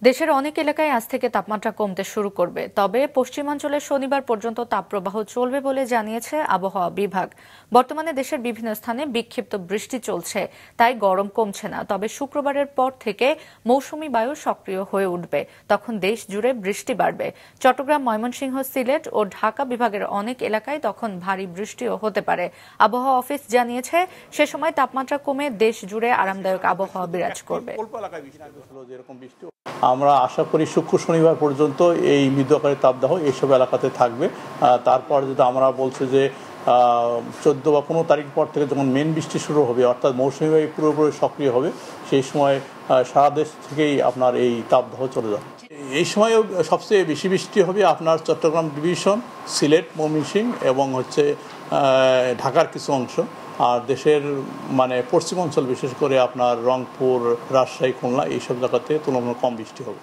দেশের অনেক এলাকায় আজ থেকে তাপমাত্রা কমতে শুরু করবে, তবে পশ্চিমাঞ্চলে শনিবার পর্যন্ত তাপপ্রবাহ চলবে বলে জানিয়েছে আবহাওয়া বিভাগ। বর্তমানে দেশের বিভিন্ন স্থানে বিক্ষিপ্ত বৃষ্টি চলছে, তাই গরম কমছে না। তবে শুক্রবারের পর থেকে মৌসুমী বায়ু সক্রিয় হয়ে উঠবে, তখন দেশ জুড়ে বৃষ্টি বাড়বে। চট্টগ্রাম, ময়মনসিংহ, সিলেট ও ঢাকা বিভাগের অনেক এলাকায় তখন ভারী বৃষ্টিও হতে পারে। আবহাওয়া অফিস জানিয়েছে, সে সময় তাপমাত্রা কমে দেশ জুড়ে আরামদায়ক আবহাওয়া বিরাজ করবে। আমরা আশা করি শুক্র শনিবার পর্যন্ত এই মৃদু আকারের তাপদাহ এইসব এলাকাতে থাকবে। তারপর যদি আমরা বলছি যে 14 বা 15 তারিখ পর থেকে যখন মেন বৃষ্টি শুরু হবে, অর্থাৎ মৌসুমী বায়ু পুরোপুরি সক্রিয় হবে, সেই সময় সারা দেশ থেকেই আপনার এই তাপদাহ চলে যাবে। এই সময়ও সবচেয়ে বেশি বৃষ্টি হবে আপনার চট্টগ্রাম ডিভিশন, সিলেট, ময়মনসিংহ এবং ঢাকার কিছু অংশ। আর দেশের পশ্চিমাঞ্চল, বিশেষ করে আপনার রংপুর, রাজশাহী, খুলনা এইসব জায়গাতে তুলনামূলক কম বৃষ্টি হবে।